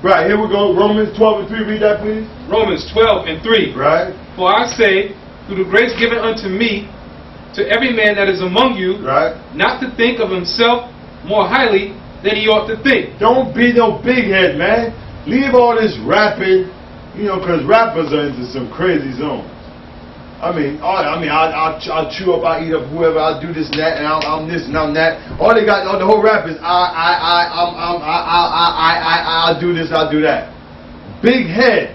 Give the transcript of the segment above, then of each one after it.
Right, here we go. Romans 12 and 3. Read that, please. Romans 12 and 3. Right. For I say, through the grace given unto me, to every man that is among you, right, not to think of himself more highly than he ought to think. Don't be no big head, man. Leave all this rapping, you know, because rappers are into some crazy zones. I'll chew up, I'll eat up whoever, I'll do this and that, and I'm this and I'm that. All they got, the whole rap is I'll do this, I'll do that. Big head.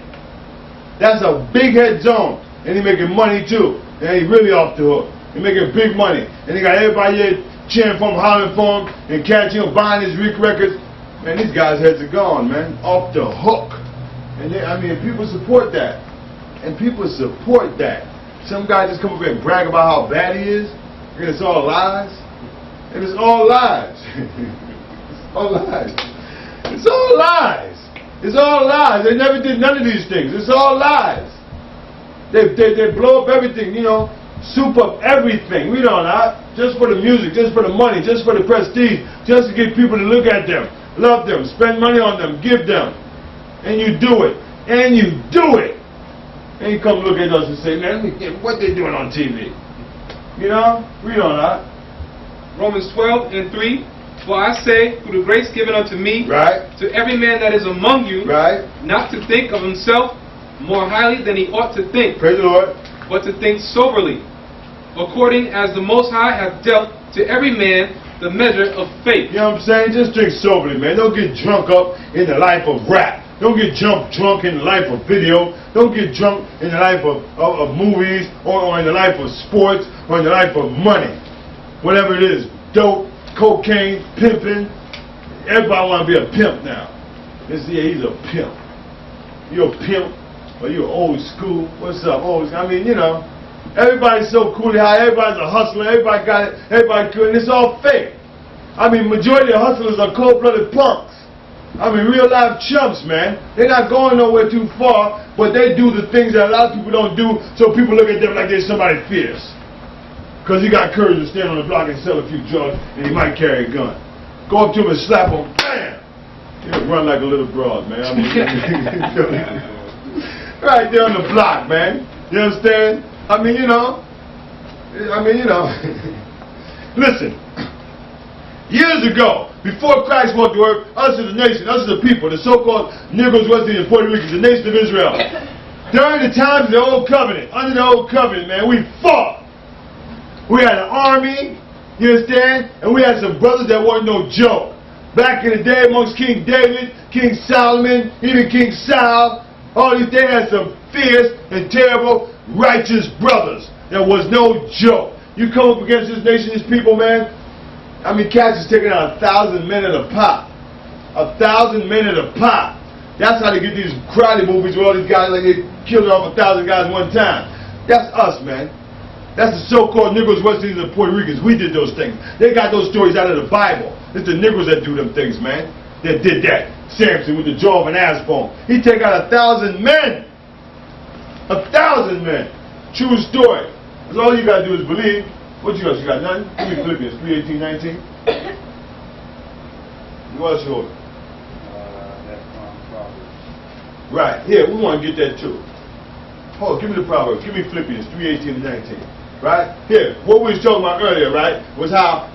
That's a big head zone. And he making money too. And he really off the hook. He making big money. And he got everybody here cheering for him, hollering for him, and catching him, buying his records. Man, these guys' heads are gone, man. Off the hook. And they, people support that. And people support that. Some guy just come up here and brag about how bad he is, and it's all lies. And it's all lies. It's all lies. It's all lies. It's all lies. They never did none of these things. It's all lies. They blow up everything, you know, soup up everything. We don't know. Just for the music, just for the money, just for the prestige, just to get people to look at them, love them, spend money on them, give them. And you do it. And you do it. And you come look at us and say, man, what they doing on TV? You know? We don't know. Romans 12 and 3. For I say, through the grace given unto me, right, to every man that is among you, right, not to think of himself more highly than he ought to think. Praise the Lord. But to think soberly, according as the Most High hath dealt to every man the measure of faith. You know what I'm saying? Just drink soberly, man. Don't get drunk up in the life of rap. Don't get drunk in the life of video. Don't get drunk in the life of movies, or in the life of sports, or in the life of money. Whatever it is. Dope, cocaine, pimping. Everybody want to be a pimp now. Let's see, he's a pimp. You're a pimp, or you're old school. What's up? You know, everybody's so cool. Everybody's a hustler. Everybody got it. Everybody good. And it's all fake. Majority of hustlers are cold-blooded punks. Real life chumps, man. They're not going nowhere too far, but they do the things that a lot of people don't do, so people look at them like they're somebody fierce. Because he got courage to stand on the block and sell a few drugs, and he might carry a gun. Go up to him and slap him, bam! He'll run like a little broad, man. Right there on the block, man. You understand? Listen. Years ago, before Christ walked the earth, us as a nation, us as a people, the so-called Negroes, West Indians, Puerto Ricans, the nation of Israel, during the times of the Old Covenant, under the Old Covenant, man, we fought. We had an army, you understand? And we had some brothers that weren't no joke. Back in the day, amongst King David, King Solomon, even King Saul, all these things had some fierce and terrible, righteous brothers. There was no joke. You come up against this nation, these people, man, cats is taking out 1,000 men at a pop. 1,000 men at a pop. That's how they get these karate movies where all these guys, like, they killed off 1,000 guys one time. That's us, man. That's the so-called Negroes, West Indians, and Puerto Ricans. We did those things. They got those stories out of the Bible. It's the Negroes that do them things, man. That did that. Samson with the jaw of an ass bone. He take out 1,000 men. 1,000 men. True story. That's all you got to do is believe. What you got? You got nothing? Give me Philippians 3:18, 19. What's yours? That's Proverbs. Right. Here, we want to get that too. Hold on, give me the Proverbs. Give me Philippians 3:18 and 19. Right? Here, what we was talking about earlier, right, was how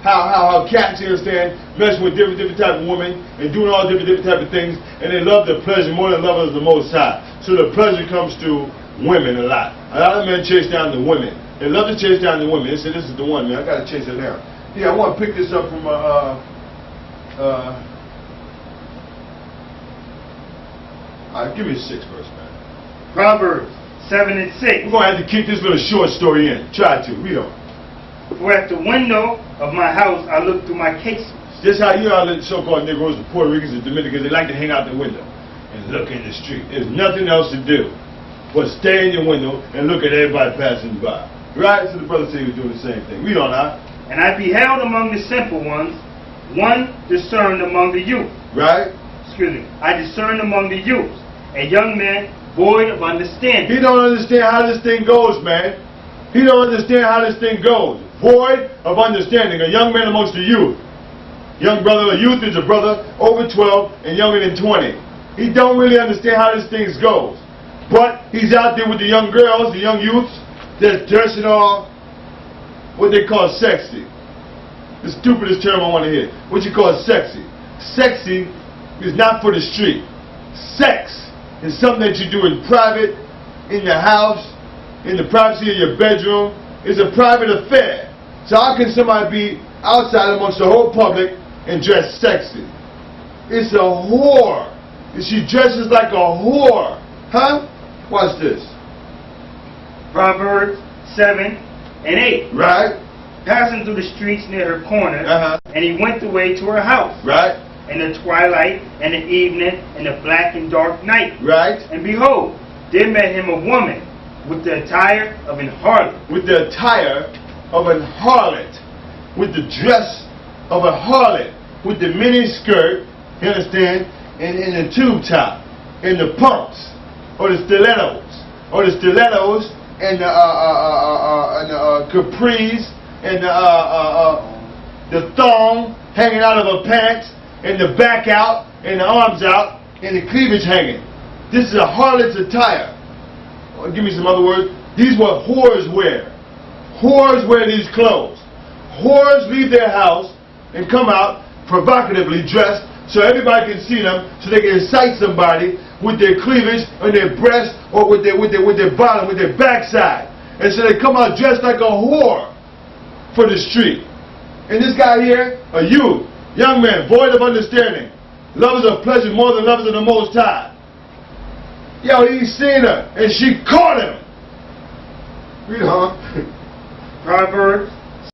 cats, you understand, messing with different type of women and doing all different type of things, and they love the pleasure more than love the Most High. So the pleasure comes to women a lot. A lot of men chase down the women. They love to chase down the women. They say, this is the one, man. I got to chase her down. Yeah, I want to pick this up from, give me a 6 verse, man. Proverbs 7 and 6. We're going to have to keep this little short story in. Try to. Read on. For at the window of my house I look through my casements. Just how you know the so-called Negroes, the Puerto Ricans, the Dominicans, they like to hang out the window and look in the street. There's nothing else to do but stay in your window and look at everybody passing by. Right? So the brother said he was doing the same thing. Read on now. And I beheld among the simple ones one discerned among the youth. Right? Excuse me. I discerned among the youths a young man void of understanding. He don't understand how this thing goes, man. He don't understand how this thing goes. Void of understanding. A young man amongst the youth. Young brother, a youth is a brother over 12 and younger than 20. He don't really understand how this thing goes. But he's out there with the young girls, the young youths, that's dressing all what they call sexy. The stupidest term I want to hear. What you call sexy. Sexy is not for the street. Sex is something that you do in private, in the house, in the privacy of your bedroom. It's a private affair. So how can somebody be outside amongst the whole public and dress sexy? It's a whore. She dresses like a whore. Huh? Watch this. Proverbs 7 and 8. Right? Passing through the streets near her corner, and he went away to her house. Right? In the twilight, and the evening, and the black and dark night. Right? And behold, there met him a woman with the attire of an harlot. With the attire of an harlot. With the dress of a harlot. With the mini skirt, you understand? And the tube top. And the pumps. Or the stilettos. Or the stilettos and the capris. And the thong hanging out of her pants. And the back out. And the arms out. And the cleavage hanging. This is a harlot's attire. Give me some other words. These are what whores wear. Whores wear these clothes. Whores leave their house and come out provocatively dressed so everybody can see them, so they can incite somebody with their cleavage or their breast or with their bottom, with their backside. And so they come out dressed like a whore for the street. And this guy here, a youth, young man, void of understanding, lovers of pleasure more than lovers of the Most High. Yo, he seen her, and she caught him. Read on. Proverbs